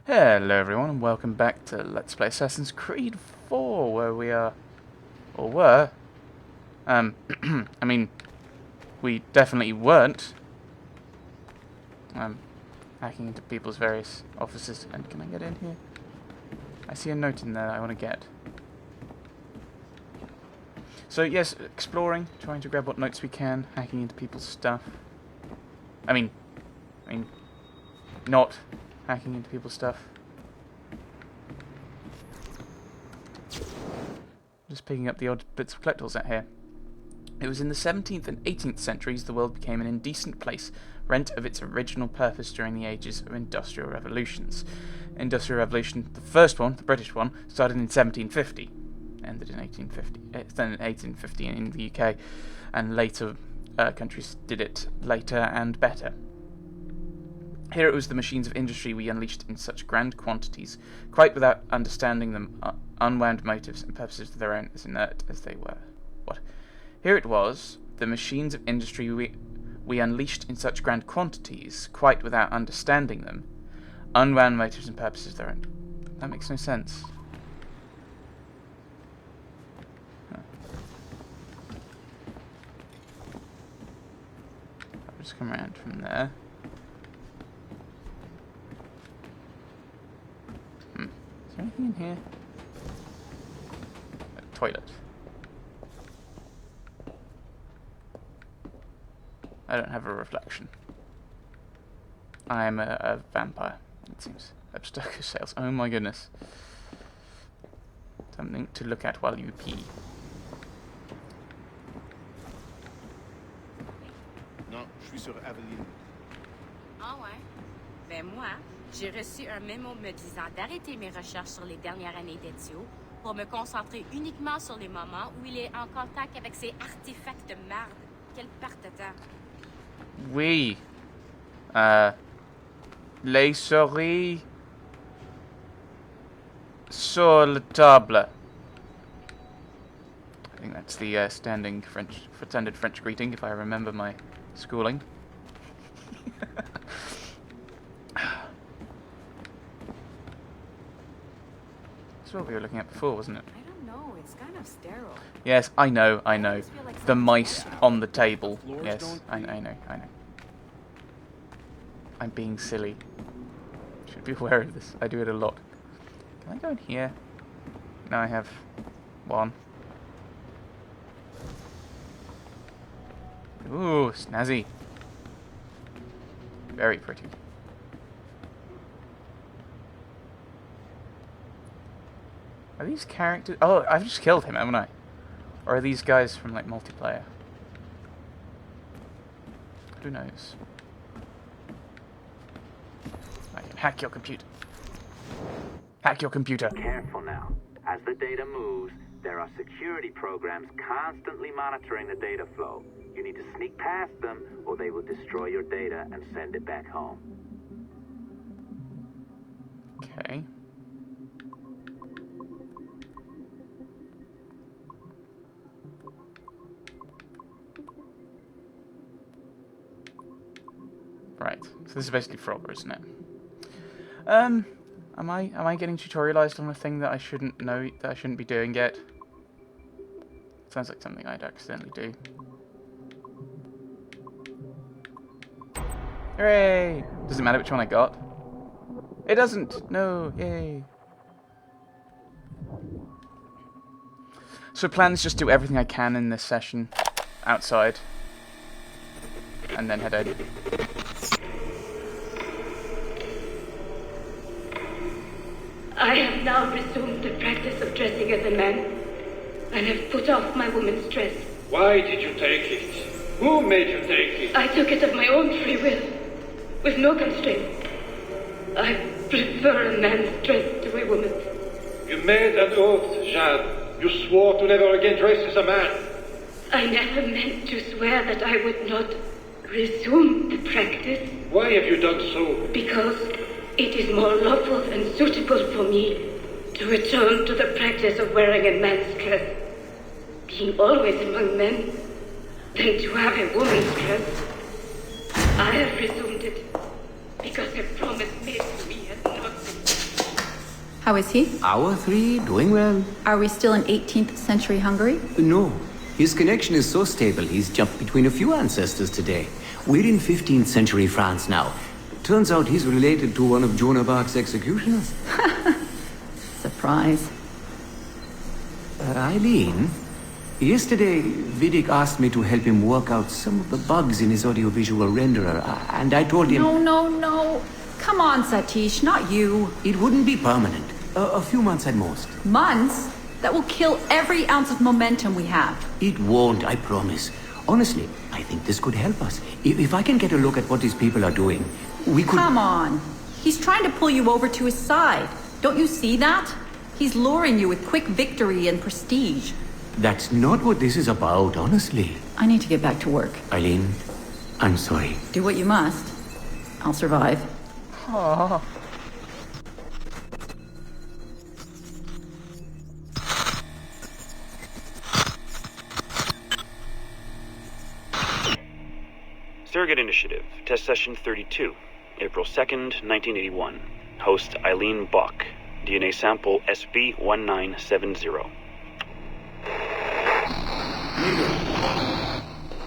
Hello everyone and welcome back to Let's Play Assassin's Creed 4, where we are, or were, I mean, we definitely weren't, hacking into people's various offices. And can I get in here? I see a note in there that I want to get. So yes, exploring, trying to grab what notes we can, hacking into people's stuff. I mean, not hacking into people's stuff. Just picking up the odd bits of collectibles out here. It was in the 17th and 18th centuries the world became an indecent place, rent of its original purpose during the ages of industrial revolutions. Industrial Revolution, the first one, the British one, started in 1750, ended in 1850, then in 1850 in the UK, and later countries did it later and better. Here it was the machines of industry we unleashed in such grand quantities, quite without understanding them, unwound motives and purposes of their own, as inert as they were. What? Here it was, the machines of industry we unleashed in such grand quantities, quite without understanding them, unwound motives and purposes of their own. That makes no sense. Huh. I'll just come around from there. Is there anything in here? A toilet. I don't have a reflection. I am a vampire, it seems. Abstergo sales. Oh my goodness. Something to look at while you pee. Non, je suis sur Aveline. Ah ouais? Ben moi, j'ai reçu un mémo me disant d'arrêter mes recherches sur les dernières années d'Ezio pour me concentrer uniquement sur les moments où il est en contact avec ces artefacts de merde. Quelle perte de temps. Oui. Les souris sur la table. I think that's the standard French greeting, if I remember my schooling. That's what we were looking at before, wasn't it? I don't know, it's kind of sterile. Yes, I know. The mice on the table. Yes, I know. I'm being silly. Should be aware of this. I do it a lot. Can I go in here? No, I have one. Ooh, snazzy. Very pretty. Are these characters... Oh, I've just killed him, haven't I? Or are these guys from, like, multiplayer? Who knows? I can hack your computer. Hack your computer. Careful now. As the data moves, there are security programs constantly monitoring the data flow. You need to sneak past them, or they will destroy your data and send it back home. Okay. Right. So this is basically Frogger, isn't it? Am I getting tutorialized on a thing that I shouldn't know, that I shouldn't be doing yet? Sounds like something I'd accidentally do. Hooray! Does it matter which one I got? It doesn't! No! Yay! So plan is just do everything I can in this session outside. And then head in. I have now resumed the practice of dressing as a man, and have put off my woman's dress. Why did you take it? Who made you take it? I took it of my own free will, with no constraint. I prefer a man's dress to a woman's. You made an oath, Jeanne. You swore to never again dress as a man. I never meant to swear that I would not resume the practice. Why have you done so? Because it is more lawful and suitable for me to return to the practice of wearing a man's dress, being always among men, than to have a woman's dress. I have resumed it because a promise made to me has not been How is he? Our 3, doing well. Are we still in 18th century Hungary? No. His connection is so stable, he's jumped between a few ancestors today. We're in 15th century France now. Turns out he's related to one of Joan of Arc's executioners. Surprise. Eileen, yesterday Vidic asked me to help him work out some of the bugs in his audiovisual renderer, and I told him... No. Come on, Satish, not you. It wouldn't be permanent. A few months at most. Months? That will kill every ounce of momentum we have. It won't, I promise. Honestly, I think this could help us. If I can get a look at what these people are doing, we could... Come on. He's trying to pull you over to his side. Don't you see that? He's luring you with quick victory and prestige. That's not what this is about, honestly. I need to get back to work. Eileen, I'm sorry. Do what you must. I'll survive. Aww. Surrogate Initiative, Test Session 32, April 2nd, 1981. Host Eileen Bach. DNA sample SB1970.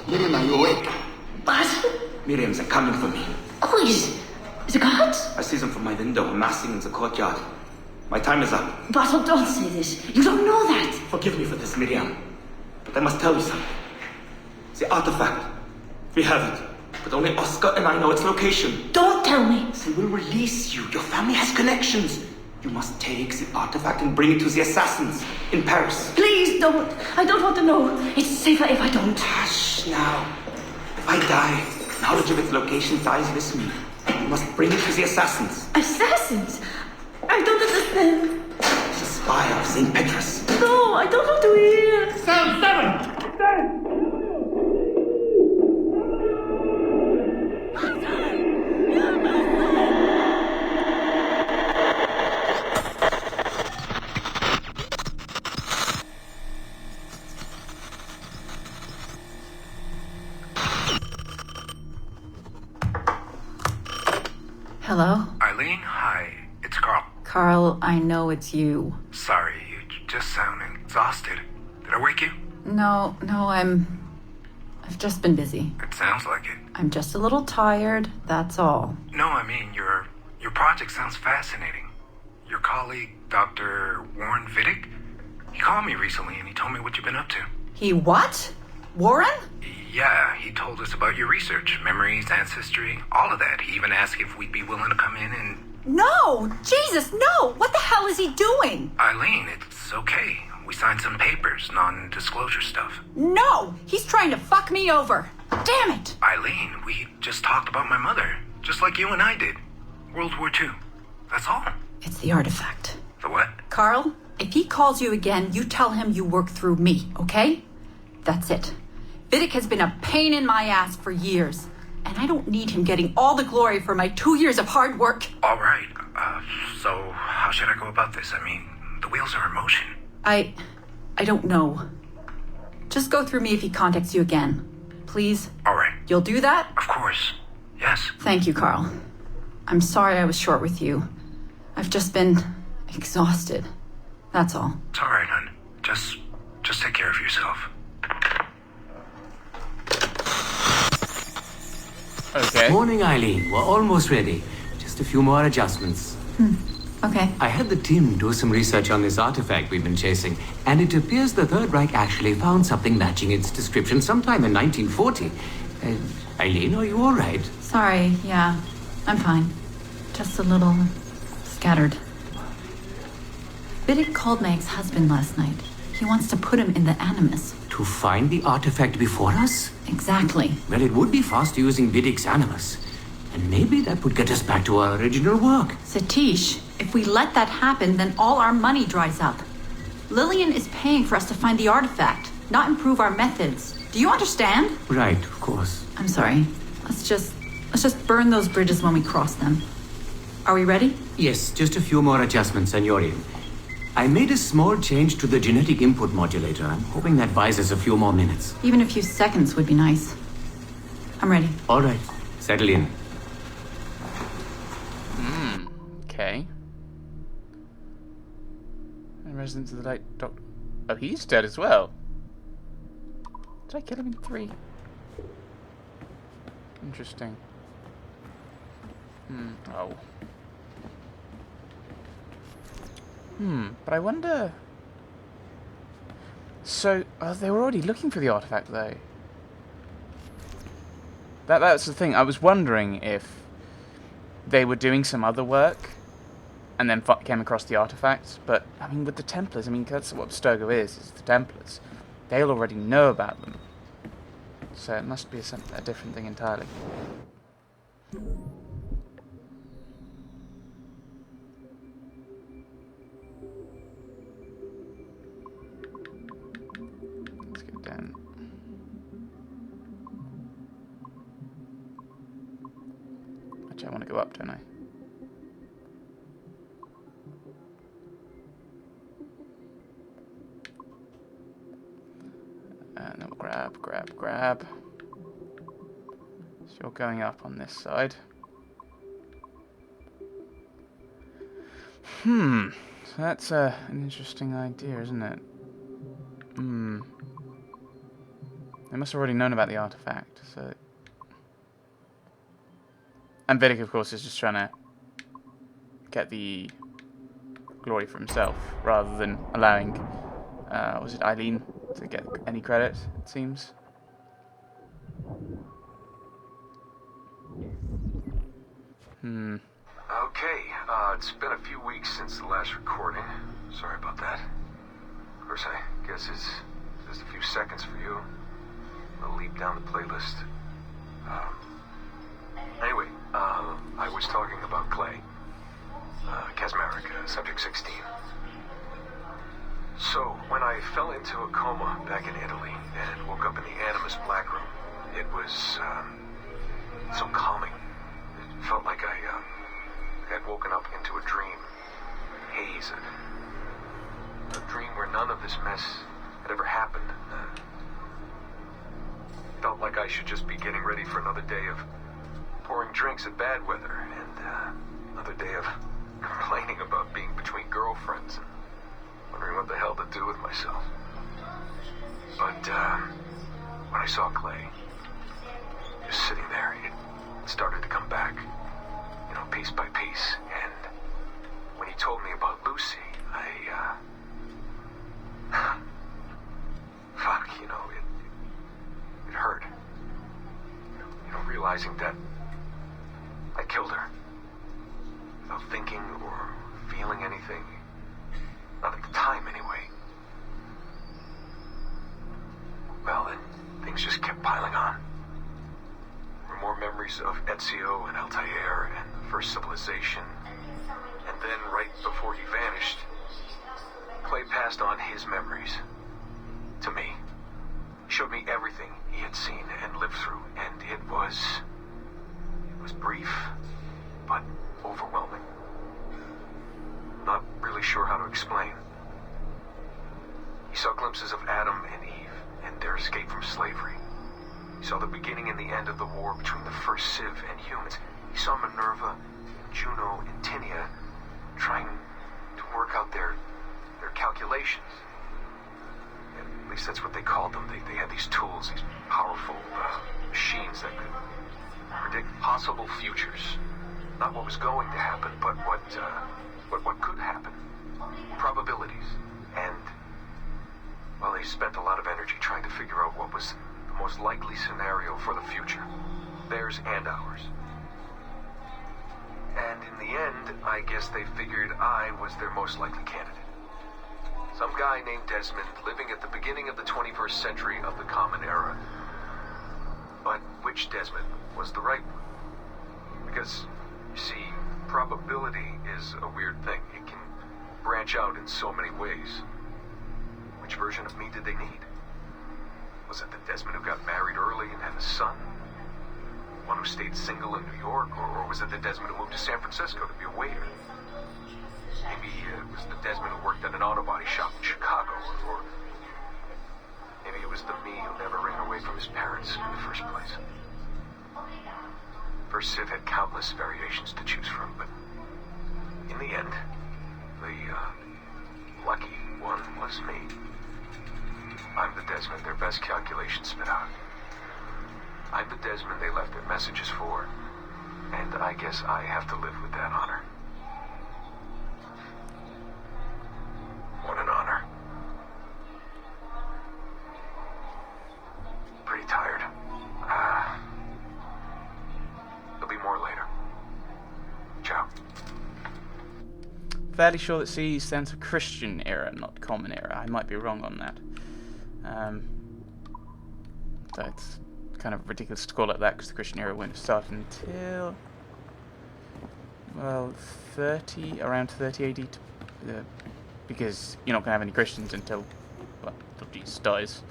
Miriam, are you awake? What? Miriam's are coming for me. Oh, is it guards? I see them from my window amassing in the courtyard. My time is up. Basil, don't say this. You don't know that. Forgive me for this, Miriam. But I must tell you something. The artifact. We have it. But only Oscar and I know its location. Don't tell me. They will release you. Your family has connections. You must take the artifact and bring it to the assassins in Paris. Please don't. I don't want to know. It's safer if I don't. Hush now. If I die, knowledge of its location dies with me. You must bring it to the assassins. Assassins? I don't understand. The spire of St. Petrus. No, I don't want to hear. Cell 7! Dead! Hello? Eileen, hi. It's Carl. Carl, I know it's you. Sorry, you just sound exhausted. Did I wake you? No, I've just been busy. It sounds like it. I'm just a little tired, that's all. No, I mean, your project sounds fascinating. Your colleague, Dr. Warren Vidic, he called me recently and he told me what you've been up to. He what? Warren? Yeah, he told us about your research, memories, ancestry, all of that. He even asked if we'd be willing to come in and... No! Jesus, no! What the hell is he doing? Eileen, it's okay. We signed some papers, non-disclosure stuff. No! He's trying to fuck me over. Damn it! Eileen, we just talked about my mother, just like you and I did. World War II. That's all. It's the artifact. The what? Carl, if he calls you again, you tell him you work through me, okay? That's it. Vidic has been a pain in my ass for years, and I don't need him getting all the glory for my 2 years of hard work. All right. So how should I go about this? I mean, the wheels are in motion. I don't know. Just go through me if he contacts you again. Please? All right. You'll do that? Of course. Yes. Thank you, Carl. I'm sorry I was short with you. I've just been exhausted. That's all. It's all right, hon. Just take care of yourself. Okay. Morning, Eileen. We're almost ready. Just a few more adjustments. Okay. I had the team do some research on this artifact we've been chasing, and it appears the Third Reich actually found something matching its description sometime in 1940. Eileen, are you all right? Sorry, yeah. I'm fine. Just a little scattered. Vidic called my ex-husband last night. He wants to put him in the Animus. To find the artifact before us? Exactly. Well, it would be fast using Vidic's Animus. And maybe that would get us back to our original work. Satish, if we let that happen, then all our money dries up. Lillian is paying for us to find the artifact, not improve our methods. Do you understand? Right, of course. I'm sorry. Let's just burn those bridges when we cross them. Are we ready? Yes, just a few more adjustments and you're in. I made a small change to the genetic input modulator. I'm hoping that buys us a few more minutes. Even a few seconds would be nice. I'm ready. All right, settle in. Okay. Residents of the late Doctor... Oh, he's dead as well. Did I kill him in 3? Interesting. Oh. But I wonder... So, they were already looking for the artifact, though. That's the thing. I was wondering if they were doing some other work and then came across the artifact. But, I mean, with the Templars, I mean, that's what Abstergo is the Templars. They'll already know about them. So it must be a different thing entirely. Let's get down. Actually, I want to go up, don't I? And then we'll grab. So you're going up on this side. So that's an interesting idea, isn't it? They must have already known about the artifact, so... And Vidic, of course, is just trying to get the glory for himself, rather than allowing, was it Eileen to get any credit, it seems. Okay, it's been a few weeks since the last recording. Sorry about that. Of course, I guess it's just a few seconds for you. I'll leap down the playlist. Anyway, I was talking about Clay. Casmeric, subject 16. So, when I fell into a coma back in Italy and woke up in the Animus Black Room, it was, so calming. It felt like I had woken up into a dream. Haze. A dream where none of this mess had ever happened. Felt like I should just be getting ready for another day of pouring drinks at bad weather and another day of complaining about being between girlfriends and wondering what the hell to do with myself. But when I saw Clay just sitting there, it started to come back, you know, piece by piece. And when he told me about Lucy, fuck, you know, it hurt. You know, realizing that I killed her without thinking or feeling anything. Not at the time, anyway. Well, then, things just kept piling on. There were more memories of Ezio and Altair and the first civilization. And then, right before he vanished, Clay passed on his memories to me. He showed me everything he had seen and lived through, and it was brief, but overwhelming. Not really sure how to explain. He saw glimpses of Adam and Eve and their escape from slavery. He saw the beginning and the end of the war between the first Civ and humans. He saw Minerva, Juno, and Tinia trying to work out their calculations. At least that's what they called them. They had these tools, these powerful machines that could predict possible futures. Not what was going to happen, but what could happen. Probabilities. And, well, they spent a lot of energy trying to figure out what was the most likely scenario for the future. Theirs and ours. And in the end, I guess they figured I was their most likely candidate. Some guy named Desmond living at the beginning of the 21st century of the Common Era. But which Desmond was the right one? Because, you see, probability is a weird thing. It can branch out in so many ways. Which version of me did they need? Was it the Desmond who got married early and had a son? One who stayed single in New York? Or was it the Desmond who moved to San Francisco to be a waiter? Maybe it was the Desmond who worked at an auto body shop in Chicago. Or maybe it was the me who never ran away from his parents in the first place. First Civ had countless variations to choose from, but in the end, the lucky one was me. I'm the Desmond their best calculations spit out. I'm the Desmond they left their messages for. And I guess I have to live with that honor. What an honor. Pretty tired. There'll be more later. Ciao. Fairly sure that C stands for Christian era, not Common Era. I might be wrong on that. So it's kind of ridiculous to call it that because the Christian era wouldn't have started until, well, around 30 AD, because you're not going to have any Christians until Jesus dies.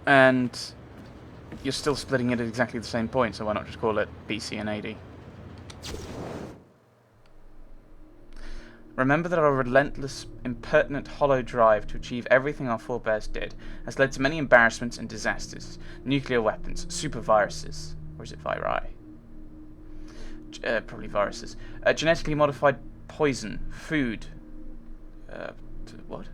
And you're still splitting it at exactly the same point, so why not just call it BC and AD? Remember that our relentless, impertinent, hollow drive to achieve everything our forebears did has led to many embarrassments and disasters. Nuclear weapons, super viruses, or is it viri? Probably viruses. Genetically modified poison, food. What?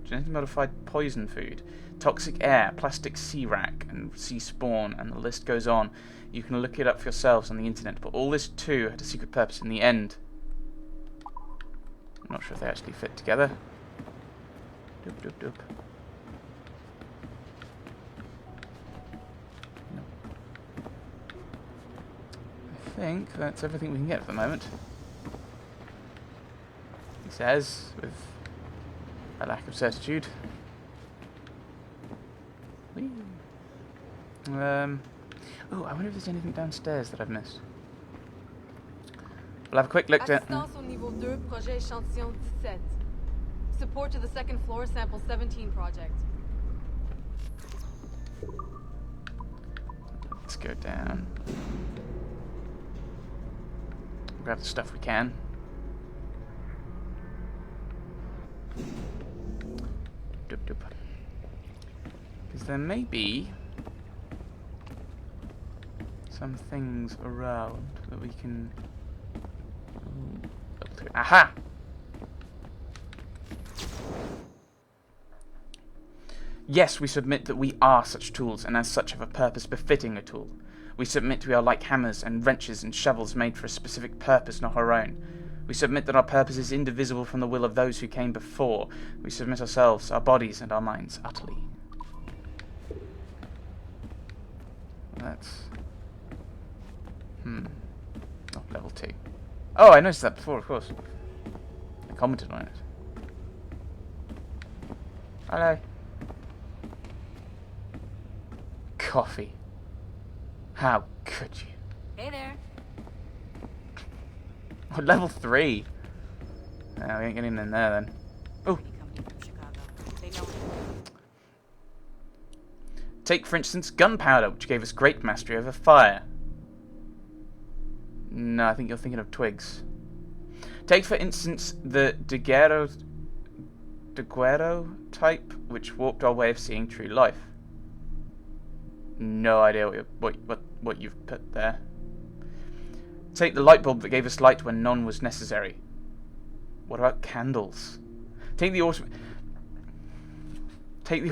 Genetically modified poison food. Toxic air, plastic sea rack, and sea spawn, and the list goes on. You can look it up for yourselves on the internet, but all this too had a secret purpose in the end. I'm not sure if they actually fit together. Doop, doop, doop. No. I think that's everything we can get for the moment. He says, with a lack of certitude. Whee. Oh, I wonder if there's anything downstairs that I've missed. We'll have a quick look down. Assistance au niveau 2, projet échantillon 17. Support to the second floor, sample 17 project. Let's go down. Grab the stuff we can. Doop doop. Because there may be some things around that we can. Aha! Yes, we submit that we are such tools, and as such have a purpose befitting a tool. We submit we are like hammers and wrenches and shovels made for a specific purpose, not our own. We submit that our purpose is indivisible from the will of those who came before. We submit ourselves, our bodies, and our minds utterly. That's... Oh, level 2. Oh, I noticed that before, of course. I commented on it. Hello. Coffee. How could you? Hey there. Oh, level 3. No, we ain't getting in there then. Oh. Take, for instance, gunpowder, which gave us great mastery over fire. No, I think you're thinking of twigs. Take, for instance, the Daguerreau type, which warped our way of seeing true life. No idea what you've put there. Take the light bulb that gave us light when none was necessary. What about candles? Take the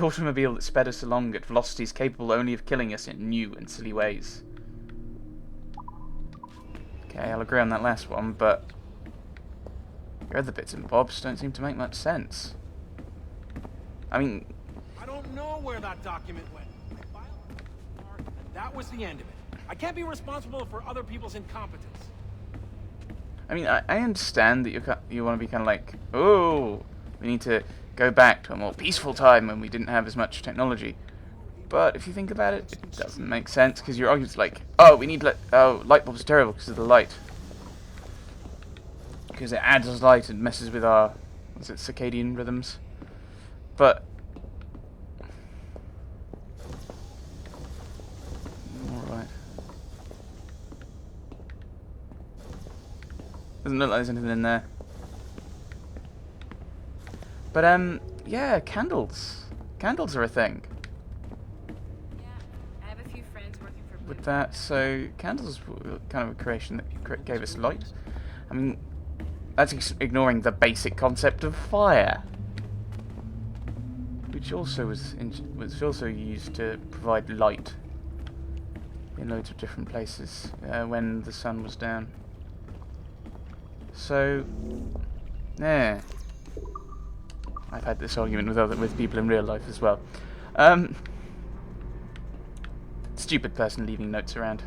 automobile that sped us along at velocities capable only of killing us in new and silly ways. Okay, I'll agree on that last one, but your other bits and bobs don't seem to make much sense. I mean... I don't know where that document went. I filed it. That was the end of it. I can't be responsible for other people's incompetence. I mean, I understand that you want to be kind of like, oh, we need to go back to a more peaceful time when we didn't have as much technology. But if you think about it, it doesn't make sense, because your argument's like, oh, we need light bulbs are terrible because of the light. Because it adds us light and messes with our, what's it, circadian rhythms. But... alright. Doesn't look like there's anything in there. But, yeah, candles. Candles are a thing. With that, so candles were kind of a creation that gave us light. I mean, That's ignoring the basic concept of fire, which also was also used to provide light in loads of different places when the sun was down. So, yeah, I've had this argument with people in real life as well. Stupid person leaving notes around.